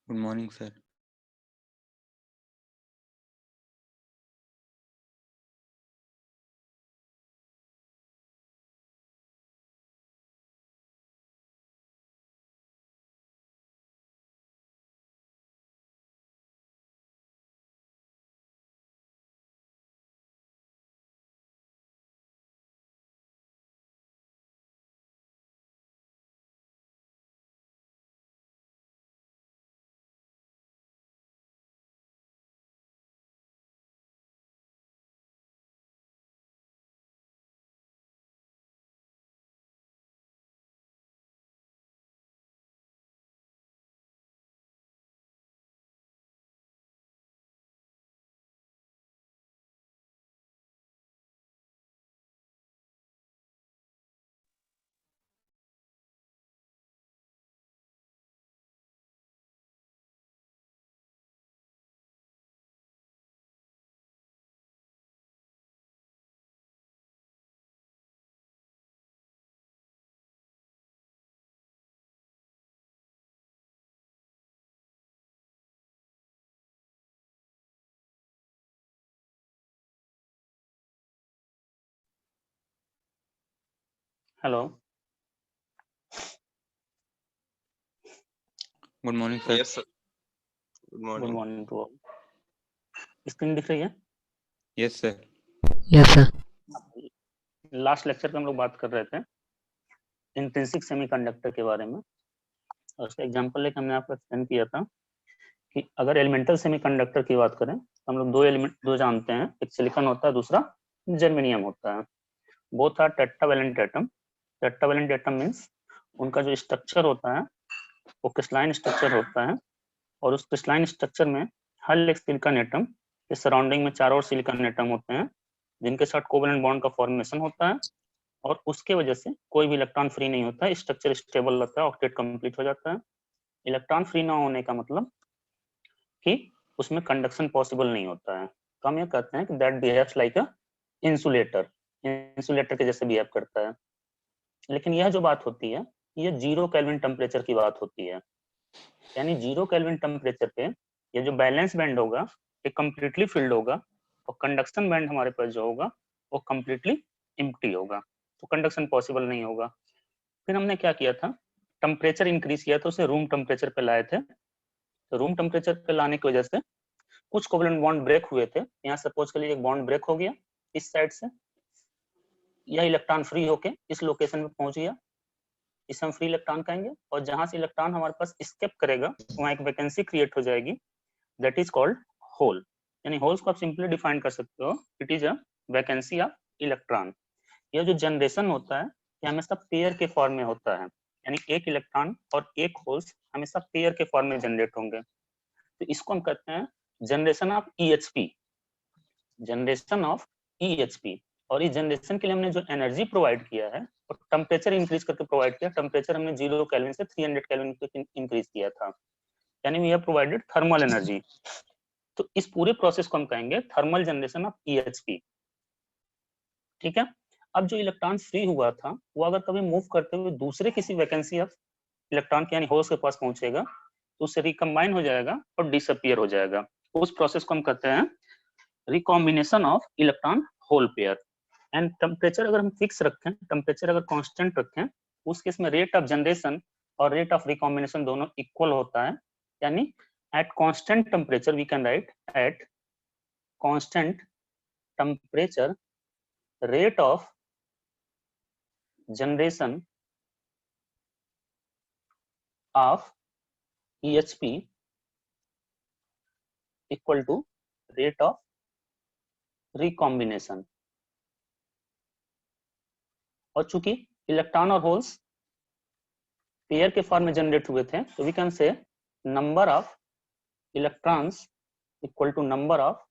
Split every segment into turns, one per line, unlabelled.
Good morning, sir.
Hello.
Good morning, sir.
Yes, sir. Good
Good
morning.
morning to all. Screen दिख रही है?
Yes, sir.
Yes sir.
Last lecture में हम लोग बात कर रहे थे इंट्रिंसिक सेमीकंडक्टर के बारे में, और उसका एग्जांपल लेकर हमने आपको एक्सप्लेन किया था कि अगर एलिमेंटल सेमीकंडक्टर की बात करें तो हम लोग दो जानते हैं, एक सिलिकॉन होता है, दूसरा जर्मेनियम होता है। Both are tetravalent atom. Tetravalent atom means उनका जो स्ट्रक्चर होता है वो क्रिस्टलाइन स्ट्रक्चर होता है, और उस क्रिस्टलाइन स्ट्रक्चर में हर एक सिलिकॉन एटम के सराउंडिंग में 4 और सिलिकॉन एटम होते हैं जिनके साथ कोवैलेंट बॉन्ड का फॉर्मेशन होता है, और उसके वजह से कोई भी इलेक्ट्रॉन फ्री नहीं होता है, स्ट्रक्चर स्टेबल रहता है, ऑक्टेट कंप्लीट हो जाता है। इलेक्ट्रॉन फ्री ना होने का मतलब कि उसमें कंडक्शन पॉसिबल नहीं होता है, तो हम ये कहते हैं कि that behaves like a insulator, insulator के जैसे बिहेव करता है। लेकिन यह जो बात होती है ये 0 केल्विन टेम्परेचर की बात होती है, यानी 0 केल्विन टेम्परेचर पे ये जो बैलेंस बैंड होगा ये कंप्लीटली फिल्ड होगा, और कंडक्शन बैंड हमारे पास जो होगा वो कंप्लीटली एम्प्टी होगा, तो कंडक्शन पॉसिबल नहीं होगा। फिर हमने क्या किया था, टेम्परेचर इंक्रीज किया था, उसे रूम टेम्परेचर पे लाए थे। तो रूम टेम्परेचर पे लाने की वजह से कुछ कोवैलेंट बॉन्ड ब्रेक हुए थे। यहाँ सपोज के लिए एक बॉन्ड ब्रेक हो गया इस साइड से, यह इलेक्ट्रॉन फ्री होके इस लोकेशन पे पहुंच गया, इसे हम फ्री इलेक्ट्रॉन कहेंगे, और जहां से इलेक्ट्रॉन हमारे पास स्केप करेगा वहां एक वैकेंसी क्रिएट हो जाएगी, दैट इज कॉल्ड होल। यानी होल्स को आप सिंपली डिफाइन कर सकते हो, it is a vacancy of electron. यह जो जनरेशन होता है ये हमेशा पेयर के फॉर्म में होता है, यानी एक इलेक्ट्रॉन और एक होल्स हमेशा पेयर के फॉर्म में जनरेट होंगे, तो इसको हम कहते हैं जनरेशन ऑफ ईएचपी, जनरेशन ऑफ ईएचपी। और इस जनरेशन के लिए हमने जो एनर्जी प्रोवाइड किया है और टेम्परेचर इंक्रीज करके प्रोवाइड किया, टेम्परेचर हमने 0 केल्विन से 300 केल्विन तक इंक्रीज किया था, यानी we have provided thermal energy. तो इस पूरे प्रोसेस को हम कहेंगे थर्मल जनरेशन ऑफ ईएचपी। ठीक है। अब जो इलेक्ट्रॉन फ्री हुआ था वो अगर कभी मूव करते हुए दूसरे किसी वैकेंसी ऑफ इलेक्ट्रॉन के यानी होल्स के पास पहुंचेगा तो उससे रिकम्बाइन हो जाएगा और डिसअपियर हो जाएगा। उस प्रोसेस को हम कहते हैं recombination of electron hole pair. And temperature अगर हम फिक्स रखें, टेम्परेचर अगर कांस्टेंट रखें, उस केस में रेट ऑफ जनरेशन और रेट ऑफ रिकॉम्बिनेशन दोनों इक्वल होता है, यानी at constant temperature we can write at constant temperature rate of generation of EHP equal to rate of recombination। और चूंकि इलेक्ट्रॉन और होल्स पेयर के फॉर्म में जनरेट हुए थे तो we can say number of electrons equal to number of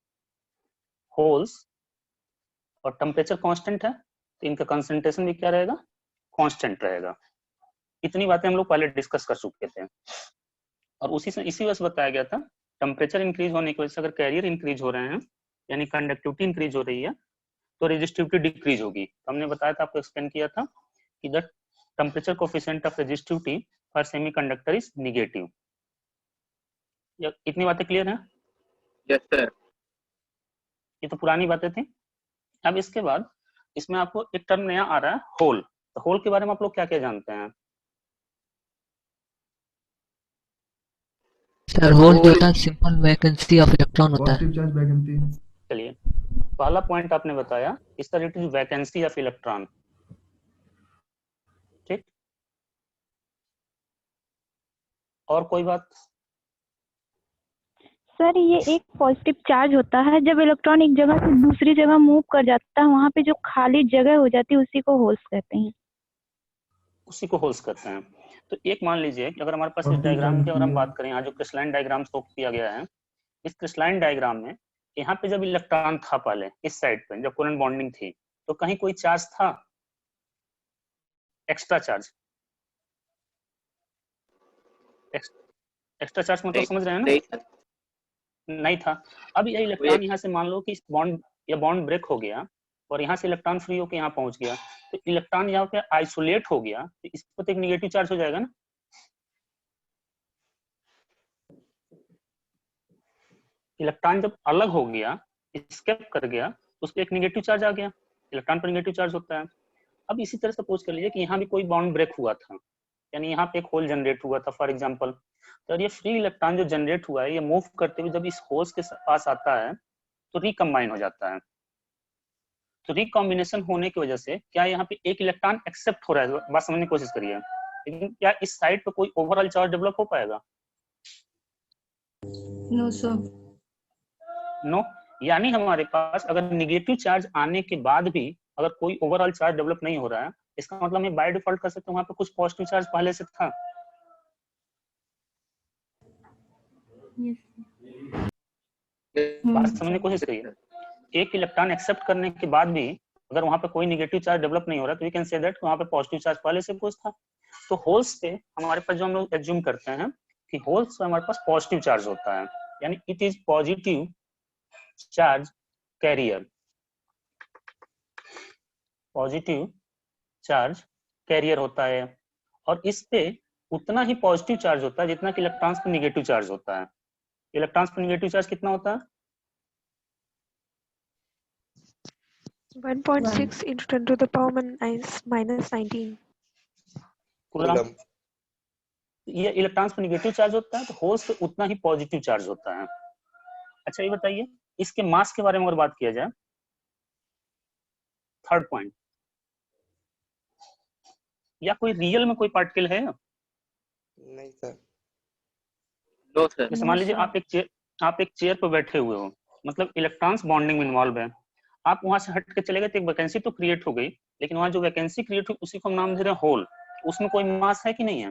holes, और temperature constant है तो इनका कंसंट्रेशन भी क्या रहेगा, कांस्टेंट रहेगा। इतनी बातें हम लोग पहले डिस्कस कर चुके थे, और इसी वजह से बताया गया था टेम्परेचर इंक्रीज होने की वजह से अगर कैरियर इंक्रीज हो रहे हैं यानी कंडक्टिविटी इंक्रीज हो रही है तो रेजिस्टिविटी डिक्रीज होगी। तो हमने बताया था, आपको एक्सप्लेन किया था कि the temperature coefficient of resistivity for semiconductor is negative. इतनी बातें क्लियर हैं?
Yes sir.
ये तो पुरानी बातें थी। अब इसके बाद इसमें आपको एक टर्म नया आ रहा है, होल। तो होल के बारे में आप लोग क्या क्या जानते हैं?
सर होल जो होता है सिंपल वैकेंसी ऑफ इलेक्ट्रॉन होता है।
Positive charge vacancy.
चलिए, पहला पॉइंट आपने बताया इस तरह की वैकेंसी ऑफ इलेक्ट्रॉन, ठीक। और कोई बात?
सर ये एक पॉजिटिव चार्ज होता है, जब इलेक्ट्रॉन एक जगह से दूसरी जगह मूव कर जाता है, वहाँ पे जो खाली जगह हो जाती है उसी को होल्स कहते हैं।
उसी को होल्स करते हैं। तो एक मान लीजिए कि अगर हमारे पास इस
Positive
डायग्राम की
charge
अगर हम
clear।
बात करें, यहाँ जो क्रिस्टलाइन डायग्राम शो किया गया है, इस क्रिस्टलाइन डायग्राम में यहाँ पे जब इलेक्ट्रॉन था पहले इस साइड पे जब कोवेलेंट बॉन्डिंग थी, तो कहीं कोई चार्ज था, एक्स्ट्रा चार्ज? एक्स्ट्रा चार्ज मतलब समझ रहे हैं ना?
नहीं सर।
नहीं था। अब ये इलेक्ट्रॉन यहाँ से मान लो कि बॉन्ड या बॉन्ड ब्रेक हो गया और यहाँ से इलेक्ट्रॉन फ्री होकर यहाँ पहुंच गया, तो इलेक्ट्रॉन यहाँ पे आइसोलेट हो गया, तो इस पर तो एक निगेटिव चार्ज हो जाएगा ना। इलेक्ट्रॉन जब अलग हो गया, एस्केप कर गया, तो उस पर एक निगेटिव चार्ज आ गया, इलेक्ट्रॉन पर निगेटिव चार्ज होता है। अब इसी तरह सपोज कर लीजिए कि यहाँ भी कोई बॉन्ड ब्रेक हुआ था, यानी यहाँ पे एक होल जनरेट हुआ था फॉर एग्जांपल, तो ये फ्री इलेक्ट्रॉन जो जनरेट हुआ है, ये मूव करते हुए जब इस होल्स के पास आता है तो रिकम्बाइन हो जाता है। तो रिकॉम्बिनेशन होने की वजह से क्या यहाँ पे एक इलेक्ट्रॉन एक्सेप्ट हो रहा है? बात समझने की कोशिश करिए। लेकिन क्या इस साइड पे कोई ओवरऑल चार्ज डेवलप हो पाएगा?
No sir.
नो। यानी हमारे पास अगर निगेटिव चार्ज आने के बाद भी अगर कोई ओवरऑल चार्ज डेवलप नहीं हो रहा है, इसका मतलब हम बाय डिफॉल्ट कर सकते हैं वहां पे कुछ पॉजिटिव चार्ज पहले से था। बात समझने की कोशिश करिए। एक इलेक्ट्रॉन एक्सेप्ट करने के बाद भी अगर वहां पे कोई नेगेटिव चार्ज डेवलप नहीं हो रहा, तो वी कैन से दैट वहां पे पॉजिटिव चार्ज पहले से कुछ था। तो होल्स पे हमारे पास जो हम लोग एज्यूम करते हैं कि होल्स पे हमारे पास पॉजिटिव चार्ज होता है, यानी it is positive charge carrier. Positive charge carrier होता है, और इस पे उतना ही पॉजिटिव चार्ज होता है जितना कि इलेक्ट्रॉन्स पे नेगेटिव चार्ज होता है। इलेक्ट्रॉन्स पे नेगेटिव चार्ज कितना होता है?
1.6 into 10 to the power minus 19
coulomb. ये इलेक्ट्रॉन्स पे नेगेटिव चार्ज होता है, तो होल्स पे उतना ही पॉजिटिव चार्ज होता है। अच्छा ये बताइए, इसके मास के बारे में अगर बात किया जाए, थर्ड पॉइंट, या कोई रियल में कोई पार्टिकल है?
नहीं सर।
No sir.
जैसे मान लीजिए आप एक चेयर पर बैठे हुए हो, मतलब इलेक्ट्रॉन्स बॉन्डिंग में इन्वॉल्व है, आप वहां से हट के चले गए तो एक वैकेंसी तो क्रिएट हो गई, लेकिन वहां जो वैकेंसी क्रिएट हुई उसी को हम नाम दे रहे हैं होल। उसमें कोई मास है कि नहीं है?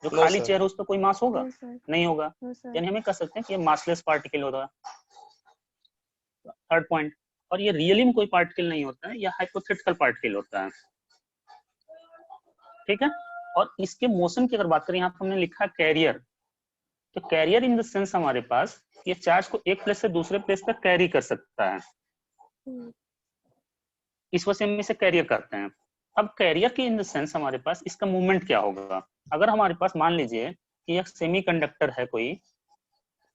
जो
नो
खाली
सर।
चेयर है उस पर कोई मास होगा?
No, sir.
नहीं होगा।
No, sir.
यानी हमें कह सकते हैं कि ये मासलेस पार्टिकल होता है। थर्ड पॉइंट, और ये रियली में कोई पार्टिकल नहीं होता है, ये हाइपोथेटिकल पार्टिकल होता है, ठीक है। और इसके मोशन की अगर बात करें, यहाँ पर हमने लिखा कैरियर, तो कैरियर इन द सेंस हमारे पास ये चार्ज को एक प्लेस से दूसरे प्लेस पर कैरी कर सकता है, इस वजह से हम इसे कैरियर करते हैं। अब कैरियर की इन द सेंस हमारे पास इसका मूवमेंट क्या होगा? अगर हमारे पास मान लीजिए कि एक सेमीकंडक्टर है कोई,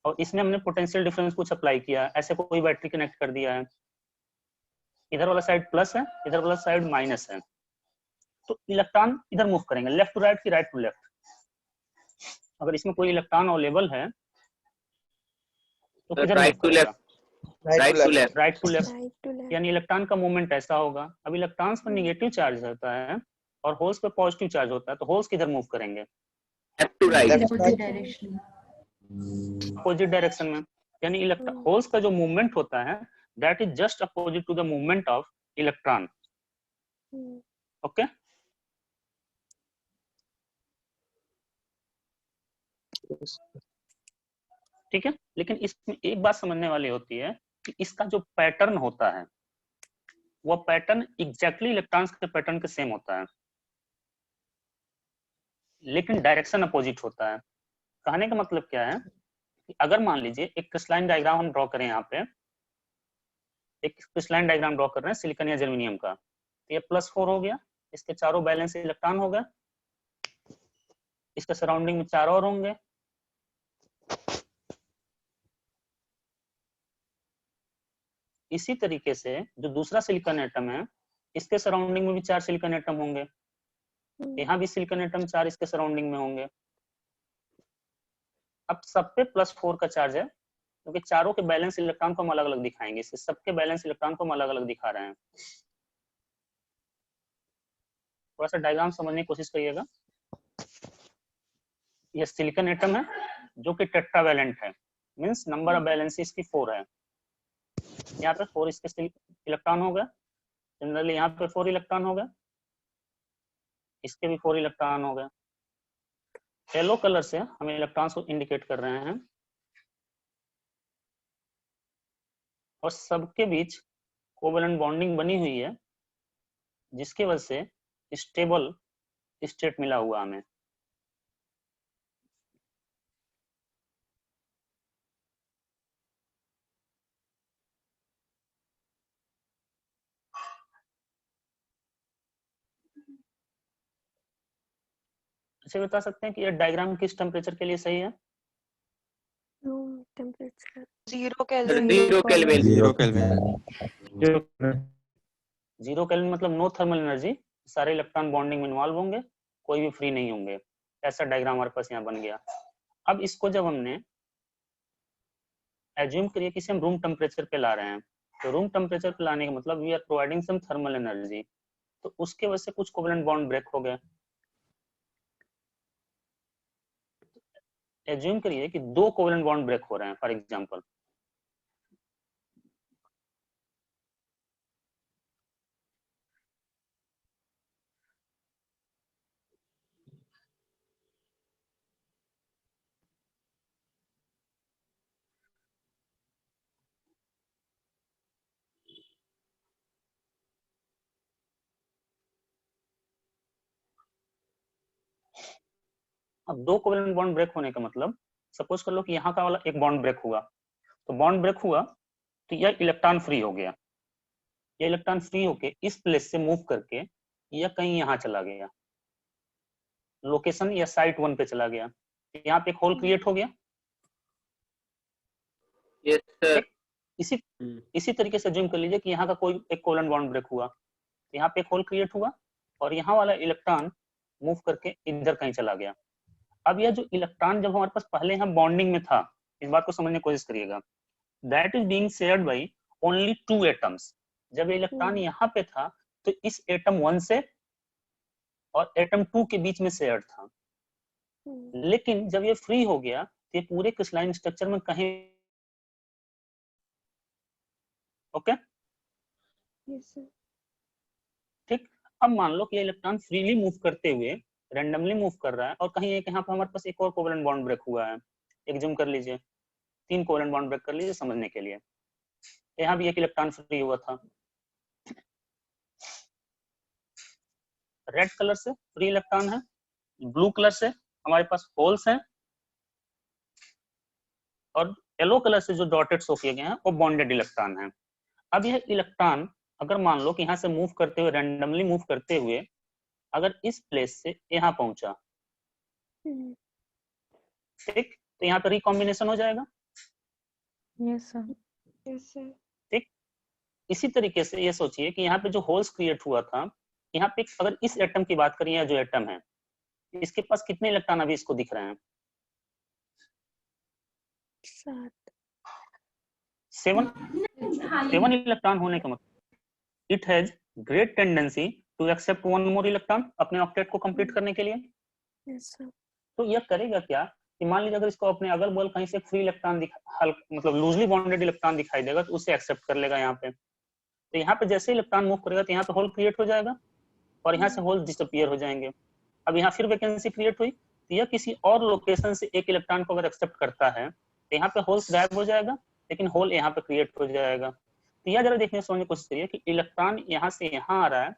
और इसमें हमने पोटेंशियल डिफरेंस कुछ अप्लाई किया, ऐसे कोई बैटरी कनेक्ट कर दिया है, इधर वाला साइड प्लस है, इधर वाला साइड माइनस है, तो इलेक्ट्रॉन इधर मूव करेंगे, लेफ्ट टू राइट की राइट टू लेफ्ट। अगर इसमें कोई इलेक्ट्रॉन अवेलेबल है तो किधर मूव करेगा?
Right to left.
Right to left.
Right to left.
यानी इलेक्ट्रॉन का मूवमेंट ऐसा होगा। अब इलेक्ट्रॉन्स पर नेगेटिव चार्ज होता है और होल्स पे पॉजिटिव चार्ज होता है, तो होल्स किधर मूव करेंगे?
Left to right.
Opposite direction.
Opposite direction में। यानी होल्स का जो मूवमेंट होता है that is just opposite to the movement of electron. Okay, ठीक है। लेकिन इसमें एक बात समझने वाली होती है कि इसका जो पैटर्न होता है वो पैटर्न एग्जैक्टली इलेक्ट्रॉन्स के पैटर्न के सेम होता है, लेकिन डायरेक्शन अपोजिट होता है। कहने का मतलब क्या है कि अगर मान लीजिए एक क्रिस्टलाइन डायग्राम हम ड्रॉ करें, यहाँ पे एक क्रिस्टलाइन डायग्राम ड्रॉ कर रहे हैं सिलिकॉन या जर्मेनियम का, तो ये +4 हो गया, इसके चारों बैलेंस इलेक्ट्रॉन हो गए, इसके सराउंडिंग में 4 और होंगे, इसी तरीके से जो दूसरा सिलिकॉन एटम है, इसके सराउंडिंग में भी 4 सिलिकॉन एटम होंगे, यहाँ भी सिलिकॉन एटम 4 इसके सराउंडिंग में होंगे। अब सब पे +4 का चार्ज है, क्योंकि चारों के बैलेंस इलेक्ट्रॉन को हम अलग अलग दिखाएंगे, इससे सबके बैलेंस इलेक्ट्रॉन को हम अलग अलग दिखा रहे हैं। थोड़ा सा डायग्राम समझने की कोशिश करिएगा। यह सिलिकॉन एटम है जो कि टेट्रावैलेंट है, मींस नंबर ऑफ बैलेंस इसकी 4 है। यहाँ पे 4 इसके इलेक्ट्रॉन हो गए, सिमिलरली यहाँ पे 4 इलेक्ट्रॉन हो गए, इसके भी 4 इलेक्ट्रॉन हो गए। येलो कलर से हम इलेक्ट्रॉन्स को इंडिकेट कर रहे हैं, और सबके बीच कोवेलेंट बॉन्डिंग बनी हुई है, जिसकी वजह से स्टेबल स्टेट मिला हुआ हमें। अच्छा, बता सकते हैं कि यह डायग्राम किस टेम्परेचर के लिए सही है?
Room temperature
0 kelvin.
0 kelvin.
0 kelvin.
0 kelvin मतलब नो थर्मल एनर्जी, सारे इलेक्ट्रॉन बॉन्डिंग में इन्वॉल्व होंगे, कोई भी फ्री नहीं होंगे। ऐसा डायग्राम हमारे पास यहाँ बन गया। अब इसको जब हमने एज्यूम करिए कि हम रूम टेम्परेचर पे ला रहे हैं, तो रूम टेम्परेचर पे लाने का मतलब we are providing some thermal energy, तो उसके वजह से कुछ कोवेलेंट बॉन्ड ब्रेक हो गए। एज्यूम करिए कि 2 कोवेलेंट बॉन्ड ब्रेक हो रहे हैं फॉर एग्जांपल, अब 2 कोवेलेंट बॉन्ड ब्रेक होने का मतलब, सपोज कर लो कि यहाँ का वाला एक बॉन्ड ब्रेक हुआ, तो बॉन्ड ब्रेक हुआ तो यह इलेक्ट्रॉन फ्री हो गया, ये इलेक्ट्रॉन फ्री होके इस प्लेस से मूव करके या कहीं यहाँ चला गया, लोकेशन या साइट 1 पे चला गया, यहाँ पे एक होल क्रिएट हो गया।
Yes sir.
इसी तरीके से अज्यूम कर लीजिए कि यहाँ का कोई एक कोवेलेंट बॉन्ड ब्रेक हुआ, यहाँ पे एक होल क्रिएट हुआ और यहाँ वाला इलेक्ट्रॉन मूव करके इधर कहीं चला गया। अब यह जो इलेक्ट्रॉन जब हमारे पास पहले यहाँ बॉन्डिंग में था, इस बात को समझने की कोशिश करिएगा, that is being shared by only 2 atoms. जब ये इलेक्ट्रॉन यहाँ पे था तो इस एटम 1 से और एटम 2 के बीच में शेयर्ड था, लेकिन जब ये फ्री हो गया तो ये पूरे क्रिस्टलाइन स्ट्रक्चर में कहीं, ओके ठीक। अब मान लो कि ये इलेक्ट्रॉन फ्रीली मूव करते हुए रैंडमली मूव कर रहा है और कहीं एक यहाँ पे हमारे पास एक और कोवेलेंट बॉन्ड ब्रेक हुआ है, एक जूम कर लीजिए, 3 कोवेलेंट बॉन्ड ब्रेक कर लीजिए समझने के लिए। यहाँ भी एक इलेक्ट्रॉन फ्री हुआ था, रेड कलर से फ्री इलेक्ट्रॉन है, ब्लू कलर से हमारे पास होल्स हैं, और येलो कलर से जो डॉटेड शो किए गए हैं वो बॉन्डेड इलेक्ट्रॉन है। अब यह इलेक्ट्रॉन अगर मान लो कि यहाँ से मूव करते हुए, रैंडमली मूव करते हुए अगर इस प्लेस से यहाँ पहुंचा, ठीक, तो यहाँ पे रिकॉम्बिनेशन हो जाएगा।
Yes sir.
ठीक, इसी तरीके से ये सोचिए कि यहाँ पे जो होल्स क्रिएट हुआ था, यहाँ पे अगर इस एटम की बात करें, जो एटम है इसके पास कितने इलेक्ट्रॉन अभी इसको दिख रहे हैं? 7 इलेक्ट्रॉन होने का मतलब it has great tendency to accept 1 more electron अपने ऑक्टेट को कंप्लीट करने के लिए।
Yes sir.
तो यह करेगा क्या कि मान लीजिए अगर इसको अपने अगल बगल कहीं से फ्री इलेक्ट्रॉन मतलब लूजली बॉन्डेड इलेक्ट्रॉन दिखाई देगा तो उसे एक्सेप्ट कर लेगा यहाँ पे। तो यहाँ पे जैसे इलेक्ट्रॉन मूव करेगा तो यहाँ पे होल क्रिएट हो जाएगा और यहाँ से होल डिसअपीयर हो जाएंगे। अब यहाँ फिर वैकेंसी क्रिएट हुई तो यह किसी और लोकेशन से एक इलेक्ट्रॉन को अगर एक्सेप्ट करता है तो यहाँ पे होल्स गायब हो जाएगा, लेकिन होल यहाँ पे क्रिएट हो जाएगा। तो यह जरा देखने समझने की कोशिश करिए कि इलेक्ट्रॉन यहाँ से यहाँ आ रहा है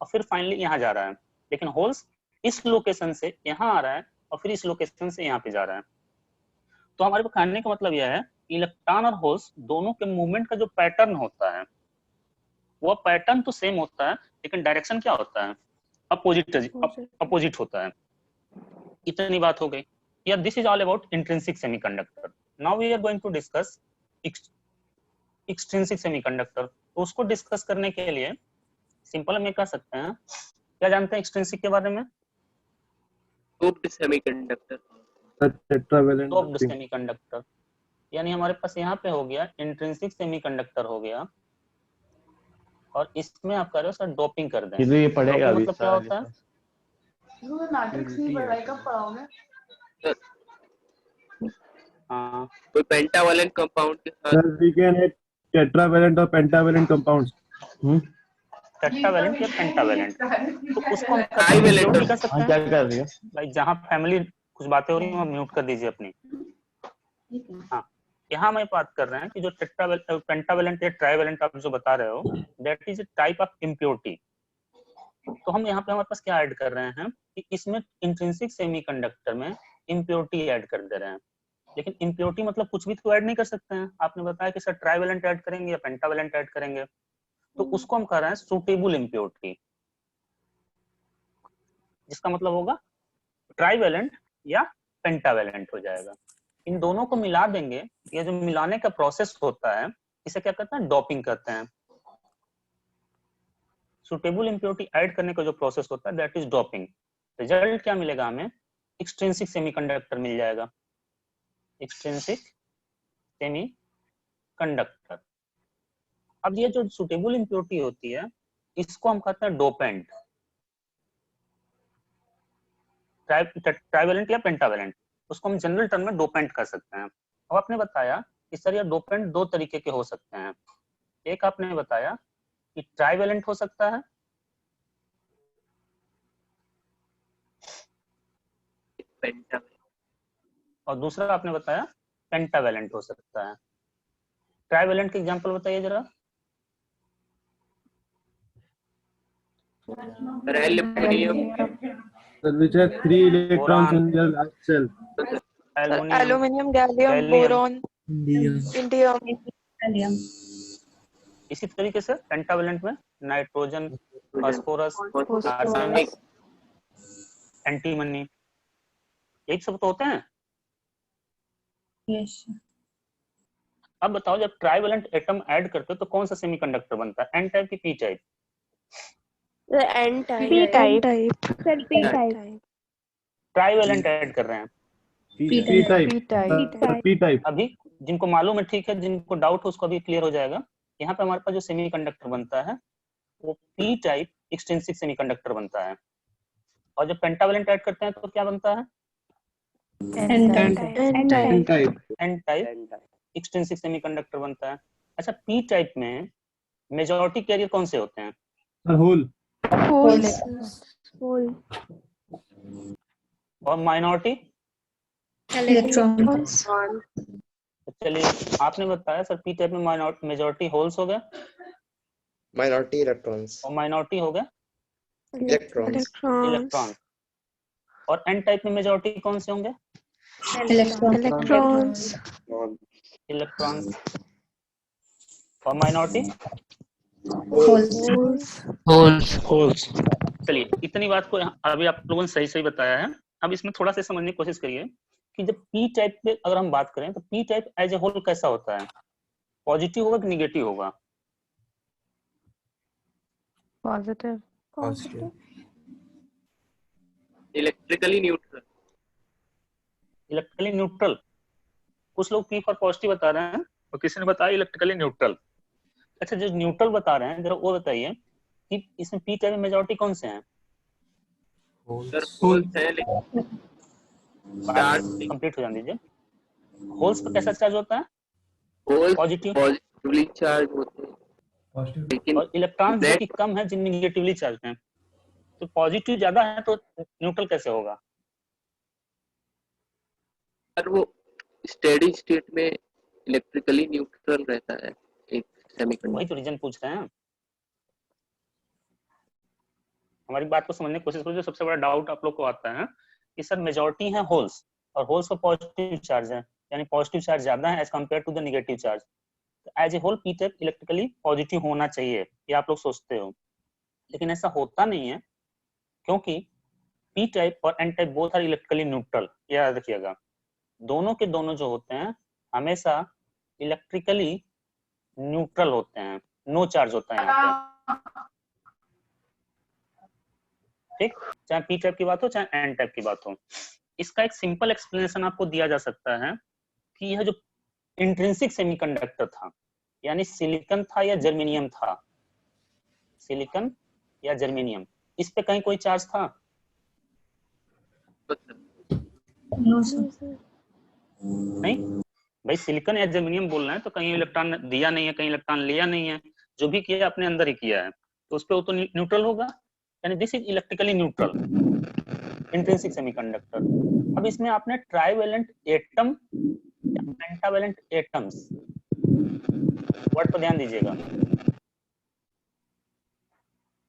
और फिर फाइनली यहाँ जा रहा है, लेकिन होल्स इस लोकेशन से यहाँ आ रहा है और फिर इस लोकेशन से यहाँ पे जा रहा है। तो हमारे पास कहने का मतलब यह है इलेक्ट्रॉन और होल्स दोनों के मूवमेंट का जो पैटर्न होता है वो पैटर्न तो सेम होता है, लेकिन डायरेक्शन क्या होता है? अपोजिट होता है। इतनी बात हो गई। Yeah, this is all about intrinsic semiconductor. Now we are going to discuss extrinsic semiconductor, तो उसको डिस्कस करने के लिए सिंपल में कह सकते हैं, क्या जानते हैं एक्सट्रिंसिक के बारे में?
Doped semiconductor,
tetravalent
doped semiconductor, यानी हमारे पास यहाँ पे हो गया इंट्रिंसिक सेमीकंडक्टर हो गया, और इसमें आप कह रहे हो सर डोपिंग कर दें।
ये पढ़ेगा
डोपिंग
अभी
मतलब क्या होता है? हाँ,
कोई पेंटावलेंट कंपाउंड के साथ
sir we can have tetravalent और पेंटावेलेंट कंपाउंड्स।
टेट्रावेलेंट या पेंटावेलेंट, तो उसको हम
ट्राइवेलेंट
impurity कह सकते
हाँ
हैं।
क्या कर रही है?
भाई जहाँ फैमिली कुछ बातें हो रही हैं, म्यूट कर दीजिए अपनी। हाँ, यहाँ मैं बात कर रहे हैं कि जो पेंटावेलेंट या ट्राइवेलेंट आप जो बता रहे हो, that is a type of impurity. तो हम यहाँ पे हमारे पास क्या ऐड कर रहे हैं कि इसमें इंट्रिंसिक सेमीकंडक्टर में इम्प्योरिटी ऐड कर दे रहे हैं, लेकिन इम्प्योरिटी मतलब कुछ भी तो ऐड नहीं कर सकते हैं। आपने बताया कि सर ट्राइवेलेंट ऐड करेंगे या पेंटावेलेंट ऐड करेंगे, तो उसको हम कह रहे हैं सूटेबल इम्प्योरिटी, जिसका मतलब होगा ट्राइवेलेंट या पेंटावेलेंट हो जाएगा। इन दोनों को मिला देंगे, ये जो मिलाने का प्रोसेस होता है इसे क्या कहते हैं? डोपिंग कहते हैं। सूटेबल इम्प्योरिटी ऐड करने का जो प्रोसेस होता है दैट इज डोपिंग। रिजल्ट क्या मिलेगा हमें? एक्सट्रिंसिक सेमीकंडक्टर मिल जाएगा, एक्सट्रिंसिक सेमीकंडक्टर। अब ये जो सूटेबल इम्प्योरिटी होती है इसको हम कहते हैं डोपेंट, ट्राइवेलेंट या पेंटावेलेंट, उसको हम जनरल टर्म में डोपेंट कर सकते हैं। अब आपने बताया कि सर ये डोपेंट दो तरीके के हो सकते हैं। एक आपने बताया कि ट्राइवेलेंट हो सकता है,
पेंटावेलेंट,
और दूसरा आपने बताया पेंटावेलेंट हो सकता है। ट्राइवेलेंट के एग्जांपल बताइए जरा।
Aluminium,
sir which has 3 electrons in their last cell.
Aluminium,
Aluminium, gallium,
Gallium.
boron, indium.
इसी तरीके से पेंटावेलेंट में नाइट्रोजन, फास्फोरस, आर्सेनिक, एंटीमनी, यही सब तो होते हैं। अब बताओ जब ट्राइवेलेंट एटम ऐड करते हो तो कौन सा सेमीकंडक्टर बनता है? एन टाइप की P type?
N type.
P type.
type.
Sir P type।
Trivalent add कर रहे हैं
P type.
P type.
P type.
अभी, जिनको मालूम है ठीक है, जिनको डाउट हो उसको अभी क्लियर हो जाएगा। यहाँ पे हमारे पास जो सेमीकंडक्टर बनता है वो पी टाइप एक्सटेंसिव सेमीकंडक्टर बनता है, और जब पेंटावेलेंट ऐड करते हैं तो क्या बनता है?
N type.
N type extensive semiconductor बनता है। अच्छा, पी टाइप में मेजॉरिटी कैरियर कौन से होते हैं?
Sir whole.
Whole।
और माइनॉरिटी?
Electrons.
चलिए आपने बताया सर पी टाइप में मेजॉरिटी होल्स हो गए
Minority electrons.
और माइनॉरिटी हो गए
Electrons.
इलेक्ट्रॉन, और एन टाइप में मेजॉरिटी कौन से होंगे?
Electrons.
इलेक्ट्रॉन, और माइनॉरिटी
होल्स।
चलिए इतनी बात को अभी आप लोगों ने सही सही बताया है। अब इसमें थोड़ा सा समझने की कोशिश करिए कि जब पी टाइप पे अगर हम बात करें तो P type as a hole कैसा होता है? पॉजिटिव होगा कि निगेटिव होगा?
Positive.
Positive.
Electrically neutral,
electrically neutral. कुछ लोग पी फॉर पॉजिटिव बता रहे हैं और किसी ने बताया इलेक्ट्रिकली न्यूट्रल। अच्छा, जो न्यूट्रल बता रहे हैं जरा वो बताइए कि इसमें पी टाइप में मेजॉरिटी कौन से हैं?
सर होल्स है लेकिन चार्ज
कंप्लीट हो जाने दीजिए। होल्स पर कैसा चार्ज होता है?
Holes
positive.
पॉजिटिवली चार्ज होते हैं, लेकिन
और इलेक्ट्रॉन जो कि कम है, जिन निगेटिवली चार्ज हैं। तो पॉजिटिव ज्यादा है तो न्यूट्रल कैसे होगा?
सर वो स्टेडी स्टेट में इलेक्ट्रिकली न्यूट्रल रहता है एक
वही
सेमीकंडक्टर।
तो रीजन पूछ रहे हैं। हमारी बात को समझने की कोशिश करो। जो सबसे बड़ा डाउट आप लोग को आता है कि सर मेजॉरिटी है होल्स और होल्स पर पॉजिटिव चार्ज है, यानी पॉजिटिव चार्ज ज्यादा है as compared to the negative charge. As a hole P type electrically positive होना चाहिए, ये आप लोग सोचते हो, लेकिन ऐसा होता नहीं है, क्योंकि पी टाइप और N type both are electrically neutral. याद रखिएगा, दोनों के दोनों जो होते हैं हमेशा इलेक्ट्रिकली न्यूट्रल होते हैं, नो चार्ज होता है यहाँ पे। ठीक, चाहे पी टाइप की बात हो चाहे एन टाइप की बात हो। इसका एक सिंपल एक्सप्लेनेशन आपको दिया जा सकता है कि यह जो इंट्रिंसिक सेमीकंडक्टर था, यानी सिलिकॉन था या जर्मेनियम था, सिलिकॉन या जर्मेनियम, इस पे कहीं कोई चार्ज था? नहीं भाई, सिलिकॉन या जर्मेनियम बोलना है तो कहीं इलेक्ट्रॉन दिया नहीं है, कहीं इलेक्ट्रॉन लिया नहीं है, जो भी किया अपने अंदर ही किया है, तो उस पे वो तो न्यूट्रल होगा, यानी this is electrically neutral intrinsic semiconductor. अब इसमें आपने ट्राइवेलेंट एटम या पेंटावेलेंट एटम्स, वर्ड पर ध्यान दीजिएगा,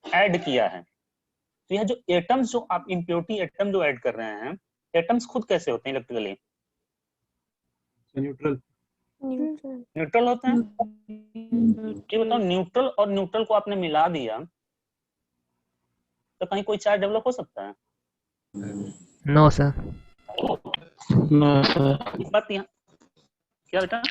ऐड किया है। तो यह जो एटम्स, जो आप इम्प्योरिटी एटम जो ऐड कर रहे हैं, एटम्स खुद कैसे होते हैं इलेक्ट्रिकली?
न्यूट्रल
न्यूट्रल होते हैं। ये बताओ, न्यूट्रल और न्यूट्रल को आपने मिला दिया तो कहीं कोई चार्ज डेवलप हो सकता है?
No sir.
No sir.
इस बात यहाँ क्या बेटा,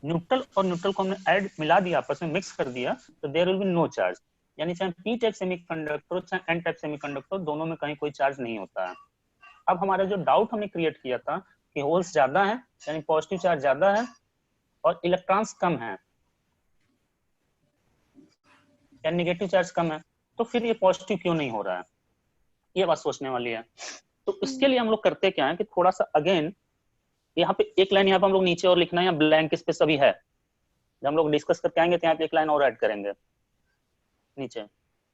न्यूट्रल और न्यूट्रल को हमने ऐड मिला दिया, आपस में मिक्स कर दिया, तो there will be no charge. यानी चाहे पी टाइप सेमीकंडक्टर चाहे एन टाइप सेमीकंडक्टर, दोनों में कहीं कोई चार्ज नहीं होता है। अब हमारा जो डाउट हमने क्रिएट किया था कि होल्स ज्यादा है, यानी पॉजिटिव चार्ज ज्यादा है और इलेक्ट्रॉन्स कम है, या नेगेटिव चार्ज कम है, तो फिर ये पॉजिटिव क्यों नहीं हो रहा है? ये बात सोचने वाली है। तो इसके लिए हम लोग करते क्या है कि थोड़ा सा अगेन यहाँ पे एक लाइन यहाँ पे हम लोग नीचे और लिखना है, या ब्लैंक स्पेस अभी है, जब हम लोग डिस्कस करके आएंगे तो यहाँ पे एक लाइन और ऐड करेंगे नीचे।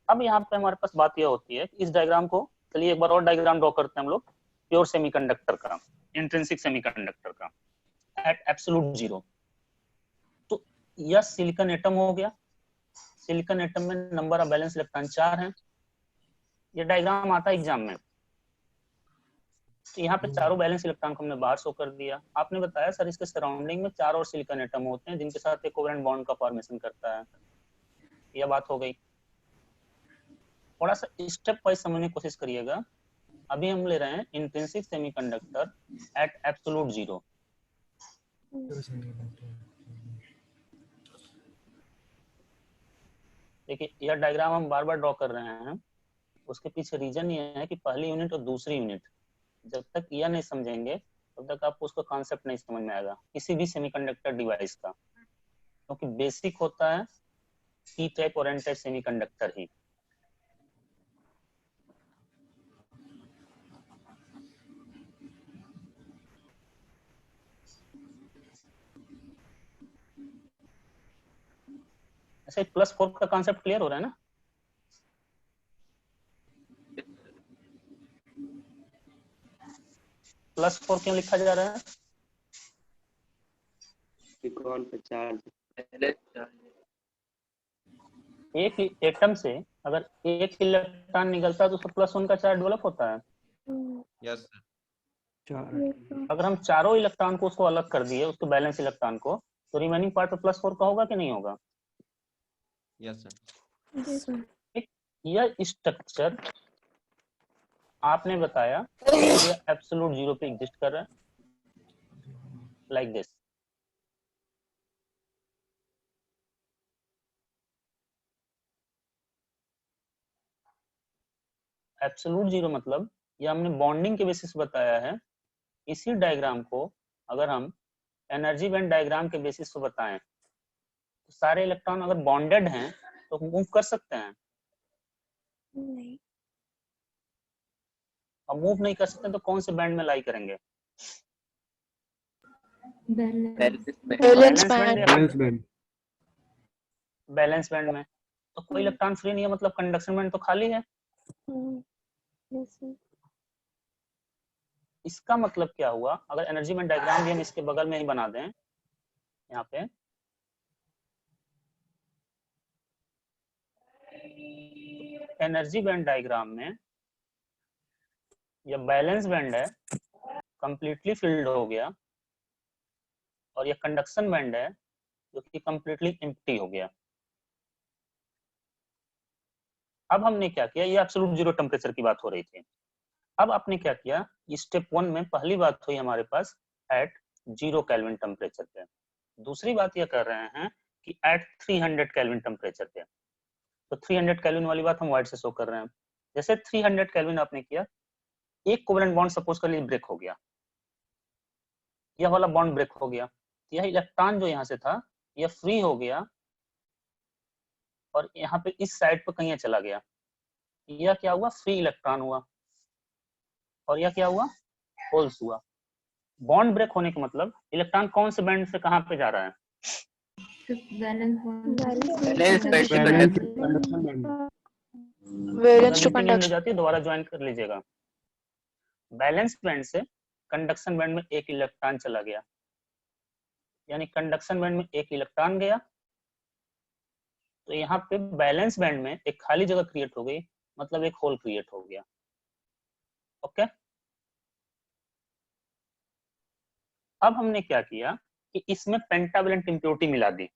अब यहाँ पे हमारे पास बात यह होती है कि इस डायग्राम को, चलिए एक बार और डायग्राम ड्रॉ करते हैं हम लोग प्योर सेमीकंडक्टर का, इंट्रिंसिक सेमीकंडक्टर का एट एब्सोल्यूट जीरो। तो यह सिलिकॉन एटम हो गया, सिलिकॉन एटम में नंबर ऑफ बैलेंस इलेक्ट्रॉन 4 हैं। ये डायग्राम आता है एग्जाम में, तो यहाँ पे चारों बैलेंस इलेक्ट्रॉन को हमने बाहर शो कर दिया। आपने बताया सर इसके सराउंडिंग में 4 और सिलिकॉन एटम होते हैं जिनके साथ एक कोवेलेंट बॉन्ड का फॉर्मेशन करता है। यह बात हो गई। थोड़ा सा स्टेप वाइज समझने की कोशिश करिएगा। अभी हम ले रहे हैं intrinsic semiconductor at absolute zero. देखिए यह डायग्राम हम बार बार ड्रॉ कर रहे हैं, उसके पीछे रीजन ये है कि पहली यूनिट और दूसरी यूनिट जब तक यह नहीं समझेंगे तब तक आपको उसका कॉन्सेप्ट नहीं समझ में आएगा किसी भी सेमीकंडक्टर डिवाइस का, क्योंकि बेसिक होता है पी टाइप और एन टाइप सेमीकंडक्टर ही। ऐसे +4 का कॉन्सेप्ट क्लियर हो रहा है ना? +4 क्यों लिखा जा रहा है? एक एटम से अगर एक इलेक्ट्रॉन निकलता है तो उसका +1 का चार्ज डेवलप होता है।
Yes, sir.
अगर हम चारों इलेक्ट्रॉन को उसको अलग कर दिए, उसको बैलेंस इलेक्ट्रॉन को, तो रिमेनिंग पार्ट पे +4 का होगा कि नहीं होगा?
Yes, sir.
यह स्ट्रक्चर आपने बताया ये एब्सोल्यूट जीरो पे एग्जिस्ट कर रहा है, लाइक दिस। एब्सोल्यूट जीरो मतलब ये हमने बॉन्डिंग के बेसिस बताया है। इसी डायग्राम को अगर हम एनर्जी बैंड डायग्राम के बेसिस पे बताएं तो सारे इलेक्ट्रॉन अगर बॉन्डेड हैं तो मूव कर सकते हैं,
नहीं।
अब मूव नहीं कर सकते तो कौन से बैंड में लाई करेंगे?
Balance band.
बैलेंस बैंड में। तो कोई इलेक्ट्रॉन फ्री नहीं है, मतलब कंडक्शन बैंड तो खाली है। इसका मतलब क्या हुआ? अगर एनर्जी बैंड डायग्राम भी हम इसके बगल में ही बना दें, यहाँ पे एनर्जी बैंड डायग्राम में ये बैलेंस बैंड है, कंप्लीटली फिल्ड हो गया, और ये कंडक्शन बैंड है जो कि कंप्लीटली एम्प्टी हो गया। अब हमने क्या किया, ये एब्सोल्यूट जीरो टेम्परेचर की बात हो रही थी। अब आपने क्या किया, स्टेप 1 में पहली बात हुई हमारे पास एट 0 केल्विन टेम्परेचर पे। दूसरी बात ये कर रहे हैं कि एट 300 केल्विन टेम्परेचर पे। तो 300 केल्विन वाली बात हम व्हाइट से शो कर रहे हैं। जैसे 300 केल्विन आपने किया, एक कोवेलेंट बॉन्ड सपोज कर लीजिए ब्रेक हो गया, यह वाला बॉन्ड ब्रेक हो गया, यह इलेक्ट्रॉन जो यहाँ से था यह फ्री हो गया और यहाँ पे इस साइड पे कहीं चला गया। यह क्या हुआ? फ्री इलेक्ट्रॉन हुआ। और यह क्या हुआ? होल्स हुआ। बॉन्ड ब्रेक होने का मतलब इलेक्ट्रॉन कौन से बैंड से कहाँ पे जा रहा है?
बैलेंस
Valence
बैंड से
conduction band.
Valence to
meeting and हो
conduction.
जाती है, दोबारा ज्वाइन कर लीजिएगा। बैलेंस बैंड से कंडक्शन बैंड में एक इलेक्ट्रॉन चला गया, यानी कंडक्शन बैंड में एक इलेक्ट्रॉन गया, तो यहाँ पे बैलेंस बैंड में एक खाली जगह क्रिएट हो गई, मतलब एक होल क्रिएट हो गया। ओके, अब हमने क्या किया कि इसमें पेंटावेलेंट इम्प्योरिटी मिला दी।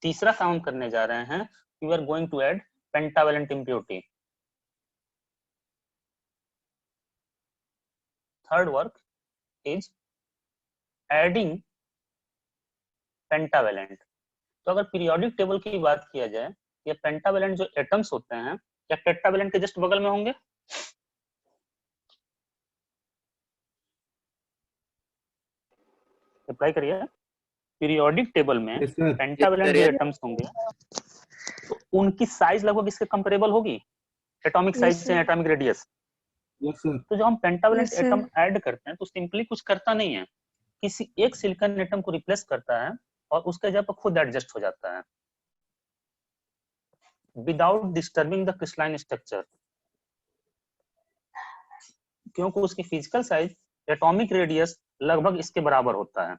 तीसरा काम करने जा रहे हैं, we are going to add pentavalent impurity. Third work is adding pentavalent. तो अगर पीरियोडिक टेबल की बात किया जाए, ये पेंटावेलेंट जो एटम्स होते हैं क्या टेट्रावेलेंट के जस्ट बगल में होंगे? रिप्लाई करिए। पीरियोडिक टेबल में
Yes, sir.
पेंटावेलेंट जो एटम्स होंगे तो उनकी साइज लगभग इसके कंपेरेबल होगी, एटॉमिक साइज
Yes,
से,
sir.
Atomic radius.
Yes, sir.
तो जो हम pentavalent
Yes, sir.
Atom add करते हैं तो सिंपली कुछ करता नहीं है, किसी एक सिलिकॉन एटम को रिप्लेस करता है और उसके जगह पर खुद एडजस्ट हो जाता है without disturbing the crystalline structure, क्योंकि उसकी फिजिकल साइज एटॉमिक रेडियस लगभग इसके बराबर होता है।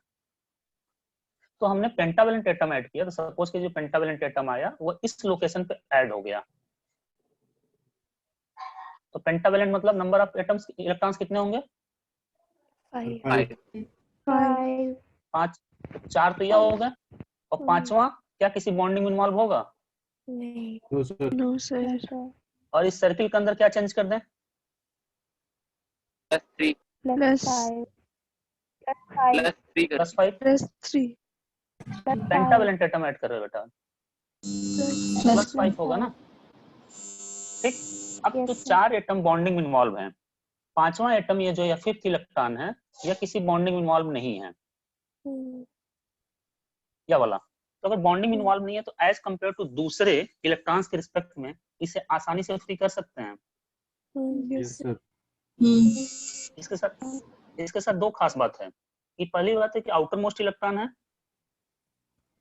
तो हमने पेंटावेलेंट एटम ऐड किया, तो सपोज कि जो पेंटावेलेंट एटम आया वो इस लोकेशन पे ऐड हो गया। तो पेंटावेलेंट मतलब नंबर ऑफ एटम्स, इलेक्ट्रॉन्स कितने होंगे?
5.
5
5.
5। 4 तो यह होगा, और पांचवा क्या किसी बॉन्डिंग में इन्वॉल्व होगा?
नहीं.
No, sir.
No, sir.
और इस सर्किल के अंदर क्या चेंज कर दें?
+3
Plus
+3 कर
+5।
plus 3.
पेंटावेलेंट एटम ऐड कर रहे हो बेटा, +5 होगा ना। ठीक, अब तो 4 एटम बॉन्डिंग में इन्वॉल्व हैं, पांचवा एटम ये जो या फिफ्थ इलेक्ट्रॉन है या किसी बॉन्डिंग में इन्वॉल्व नहीं है, या वाला। तो अगर बॉन्डिंग इन्वॉल्व नहीं है तो एज कंपेयर टू दूसरे इलेक्ट्रॉन्स के रिस्पेक्ट में इसे आसानी से फ्री कर सकते हैं।
Yes, sir.
इसके साथ दो खास बात है कि पहली बात है कि आउटर मोस्ट इलेक्ट्रॉन है,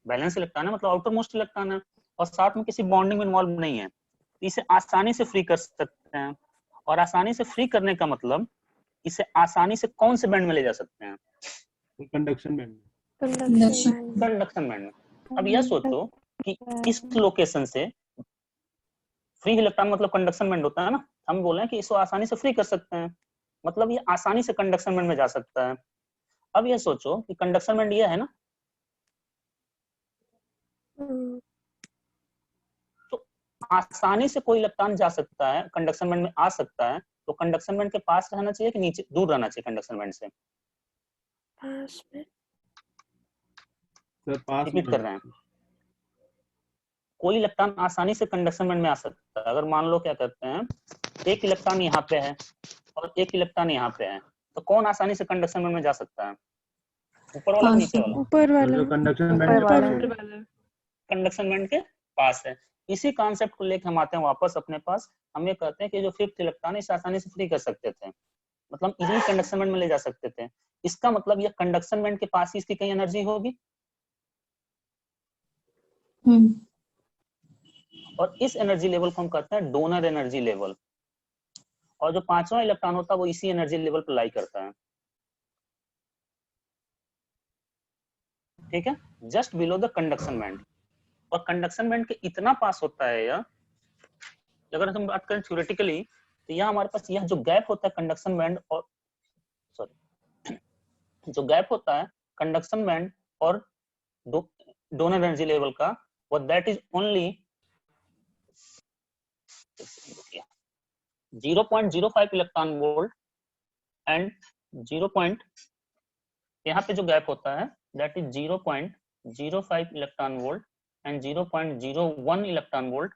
बैलेंस इलेक्ट्रॉन है, मतलब आउटर मोस्ट इलेक्ट्रॉन है, और साथ में किसी बॉन्डिंग में इन्वॉल्व नहीं है, तो इसे आसानी से फ्री कर सकते हैं। और आसानी से फ्री करने का मतलब इसे आसानी से कौन से बैंड में ले जा सकते हैं?
Conduction band.
कंडक्शन बैंड में। अब यह सोचो कि इस लोकेशन से फ्री इलेक्ट्रॉन मतलब कंडक्शन बैंड होता है ना, हम बोल रहे हैं कि इसको आसानी से फ्री कर सकते हैं, मतलब ये आसानी से कंडक्शन बैंड में जा सकता है। अब ये सोचो कि कंडक्शन बैंड ये है ना, तो आसानी से कोई इलेक्ट्रॉन जा सकता है, कंडक्शन बैंड में आ सकता है, तो कंडक्शन बैंड के पास रहना चाहिए कि नीचे दूर रहना चाहिए कंडक्शन बैंड से?
पास में.
Sir, pass
रिपीट कर रहे हैं, कोई इलेक्ट्रॉन आसानी से कंडक्शन बैंड में आ सकता है। अगर मान लो क्या कहते हैं, एक इलेक्ट्रॉन यहाँ पे है और एक इलेक्ट्रॉन यहाँ पे है, तो कौन आसानी से कंडक्शन बैंड में जा सकता है? ऊपर वाला, नीचे वाला?
ऊपर वाला.
जो conduction band के पास है.
कंडक्शन बैंड के पास है। इसी कॉन्सेप्ट को लेकर हम आते हैं वापस अपने पास। हम ये कहते हैं कि जो फिफ्थ इलेक्ट्रॉन इसे आसानी से फ्री कर सकते थे, मतलब इजीली कंडक्शन बैंड में ले जा सकते थे। इसका मतलब ये कंडक्शन बैंड के पास ही इसकी कहीं एनर्जी होगी, और इस एनर्जी लेवल को हम कहते हैं डोनर एनर्जी लेवल, और जो पांचवा इलेक्ट्रॉन होता है वो इसी एनर्जी लेवल पर लाई करता है। ठीक है, just below the conduction band. और कंडक्शन बैंड के इतना पास होता है यह, अगर हम बात करें थ्योरेटिकली, तो यहाँ हमारे पास यह जो गैप होता है कंडक्शन बैंड और जो गैप होता है कंडक्शन बैंड और डोनर एनर्जी लेवल का, वो that is only 0.05 electron volt and 0.05 यहाँ पे जो गैप होता है that is 0.05 electron volt and 0.01 electron volt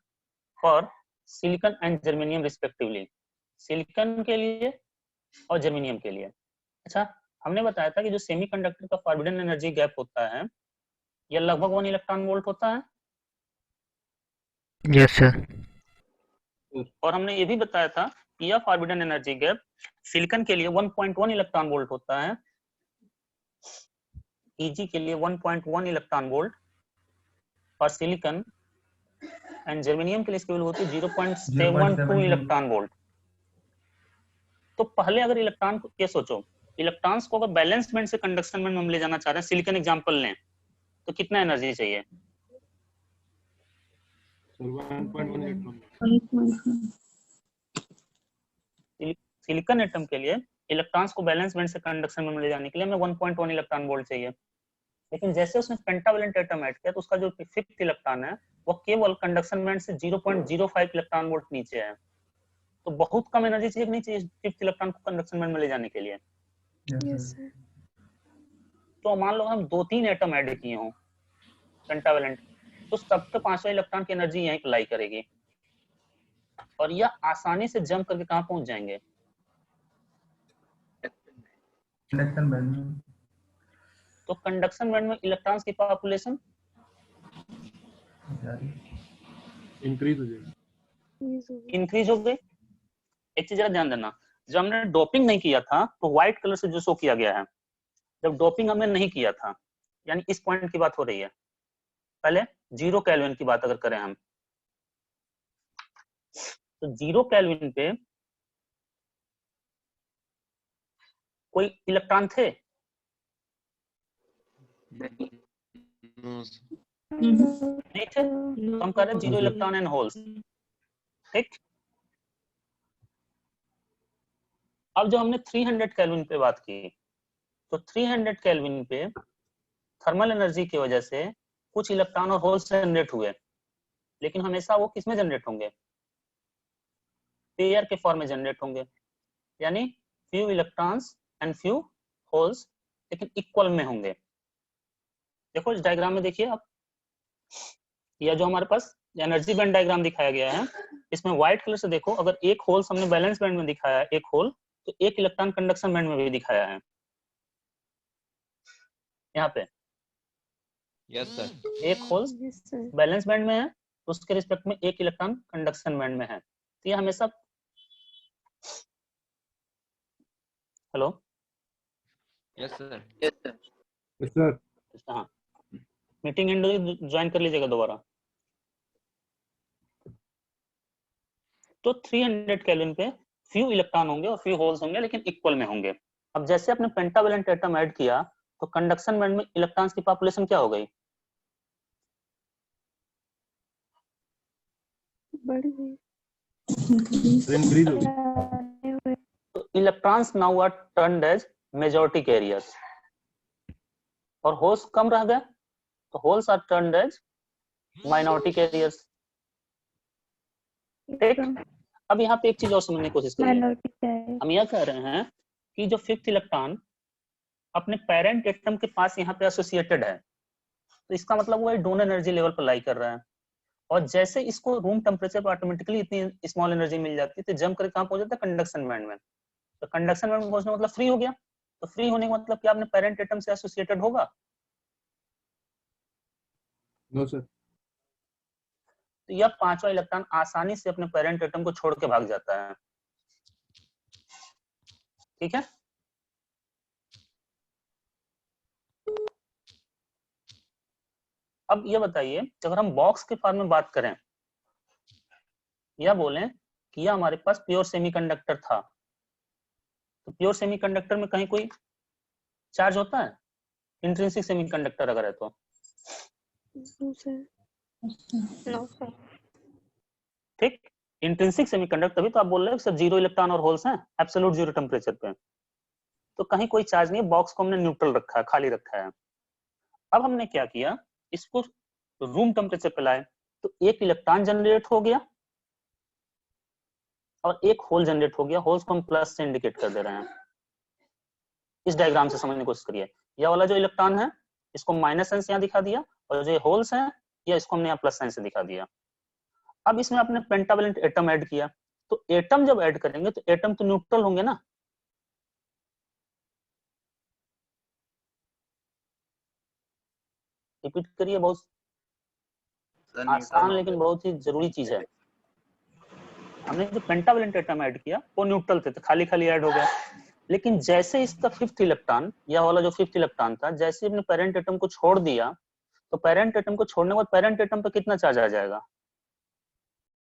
for silicon and germanium respectively, silicon के लिए और जर्मेनियम के लिए। अच्छा, हमने बताया था कि जो सेमीकंडक्टर का फॉरबिडन एनर्जी गैप होता है यह लगभग 1 इलेक्ट्रॉन वोल्ट होता है।
Yes sir.
और हमने ये भी बताया था कि यह फॉरबिडन एनर्जी गैप सिलिकॉन के लिए 1.1 इलेक्ट्रॉन वोल्ट होता है, Eg के लिए 1.1 इलेक्ट्रॉन वोल्ट और सिलिकॉन एंड जर्मेनियम के लिए इसकी वैल्यू होती है 0.72 इलेक्ट्रॉन वोल्ट। तो पहले अगर इलेक्ट्रॉन को ये सोचो, इलेक्ट्रॉन्स को अगर बैलेंस बैंड से कंडक्शन बैंड में हम ले जाना चाह रहे हैं, सिलिकॉन एग्जांपल लें, तो कितना एनर्जी चाहिए?
1.1 इलेक्ट्रॉन।
सिलिकॉन एटम के लिए इलेक्ट्रॉन्स को बैलेंस बैंड से कंडक्शन में ले जाने के लिए हमें 1.1 इलेक्ट्रॉन वोल्ट चाहिए। लेकिन जैसे उसने पेंटावैलेंट एटम ऐड किया तो उसका जो फिफ्थ इलेक्ट्रॉन है वो केवल कंडक्शन बैंड से 0.05 इलेक्ट्रॉन वोल्ट नीचे है। तो बहुत कम एनर्जी चाहिए कि नहीं चाहिए फिफ्थ इलेक्ट्रॉन को कंडक्शन बैंड में ले जाने के लिए?
Yes, sir.
तो मान लो हम 2-3 एटम ऐड किए हों पेंटावैलेंट, तो सबके पांचवा इलेक्ट्रॉन की एनर्जी यहीं लाई करेगी और यह आसानी से जंप करके कहां पहुंच जाएंगे?
कंडक्शन बैंड में।
तो कंडक्शन बैंड में इलेक्ट्रॉन्स की पॉपुलेशन
इंक्रीज हो जाएगी।
Yes, sir.
इंक्रीज हो गई। एक चीज जरा ध्यान देना, जब हमने डोपिंग नहीं किया था तो व्हाइट कलर से जो शो किया गया है, जब डोपिंग हमने नहीं किया था, यानी इस पॉइंट की बात हो रही है, पहले 0 केल्विन की बात अगर करें हम, तो 0 केल्विन पे कोई इलेक्ट्रॉन थे?
No, sir.
नहीं थे। तो हम कह रहे हैं 0 इलेक्ट्रॉन एंड होल्स। ठीक, अब जो हमने 300 केल्विन पे बात की, तो 300 केल्विन पे थर्मल एनर्जी की वजह से कुछ इलेक्ट्रॉन और होल्स जनरेट हुए, लेकिन हमेशा वो किस में जनरेट होंगे? पेयर के फॉर्म में जनरेट होंगे, यानी few electrons and few holes, लेकिन इक्वल में होंगे। देखो इस डायग्राम में देखिए आप, यह जो हमारे पास एनर्जी बैंड डायग्राम दिखाया गया है, इसमें व्हाइट कलर से देखो, अगर एक होल्स हमने बैलेंस बैंड में दिखाया है एक होल, तो एक इलेक्ट्रॉन कंडक्शन बैंड में भी दिखाया है यहाँ पे।
Yes, sir.
एक holes
Yes, sir.
Balance band में है, उसके रिस्पेक्ट में एक इलेक्ट्रॉन कंडक्शन बैंड में है। तो ये हमेशा, hello,
Yes, sir.
Yes sir.
Yes sir.
हाँ, मीटिंग एंड ज्वाइन कर लीजिएगा दोबारा। तो 300 केल्विन पे फ्यू इलेक्ट्रॉन होंगे और फ्यू होल्स होंगे, लेकिन इक्वल में होंगे। अब जैसे आपने पेंटावैलेंट एटम ऐड किया तो कंडक्शन बैंड में इलेक्ट्रॉन्स की पॉपुलेशन क्या हो गई?
बढ़ गई।
इंक्रीज हो गई।
तो electrons now are turned as majority carriers और होल्स कम रह गए, तो holes are turned as minority carriers. ठीक, अब यहाँ पे एक चीज और समझने की कोशिश करिए।
माइनॉरिटी है।
हम यह कह रहे हैं कि जो फिफ्थ इलेक्ट्रॉन अपने पेरेंट एटम के पास यहाँ पे एसोसिएटेड है, तो इसका मतलब वो डोन एनर्जी लेवल पर लाई कर रहा है, और जैसे इसको रूम टेम्परेचर पर ऑटोमेटिकली इतनी स्मॉल एनर्जी मिल जाती है, तो जंप करके कहाँ पहुंच जाता है? कंडक्शन बैंड में। तो कंडक्शन बैंड में पहुंचने का मतलब फ्री हो गया। तो फ्री होने का मतलब क्या अपने पेरेंट एटम से एसोसिएटेड होगा?
No sir.
तो यह पांचवा इलेक्ट्रॉन आसानी से अपने पेरेंट एटम को छोड़ के भाग जाता है। ठीक है, अब ये बताइए, अगर हम बॉक्स के फॉर्म में बात करें या बोलें कि यह हमारे पास प्योर सेमीकंडक्टर था, तो प्योर सेमीकंडक्टर में कहीं कोई चार्ज होता है? इंट्रिंसिक सेमीकंडक्टर अगर है तो?
No, sir. No, sir.
ठीक, इंट्रिंसिक सेमीकंडक्टर, तभी तो आप बोल रहे हो सर 0 इलेक्ट्रॉन और होल्स हैं एब्सोल्यूट 0 टेम्परेचर पे, तो कहीं कोई चार्ज नहीं है, बॉक्स को हमने न्यूट्रल रखा है, खाली रखा है। अब हमने क्या किया, इसको रूम टेम्परेचर पे लाए, तो एक इलेक्ट्रॉन जनरेट हो गया और एक होल जनरेट हो गया। होल्स को हम प्लस से इंडिकेट कर दे रहे हैं। इस डायग्राम से समझने की कोशिश करिए। यह वाला जो इलेक्ट्रॉन है इसको माइनस साइन से यहाँ दिखा दिया, और जो होल्स हैं या इसको हमने यहाँ प्लस साइन से दिखा दिया। अब इसमें आपने पेंटावैलेंट एटम ऐड किया, तो एटम जब ऐड करेंगे तो एटम तो न्यूट्रल होंगे ना। रिपीट करिए, बहुत आसान लेकिन बहुत ही जरूरी चीज है। हमने जो पेंटावैलेंट एटम ऐड किया वो न्यूट्रल थे, तो खाली खाली ऐड हो गया। लेकिन जैसे इसका फिफ्थ इलेक्ट्रॉन, यह वाला जो फिफ्थ इलेक्ट्रॉन था, जैसे अपने पेरेंट एटम को छोड़ दिया, तो पेरेंट एटम को छोड़ने के बाद पेरेंट एटम पे कितना चार्ज आ जाएगा?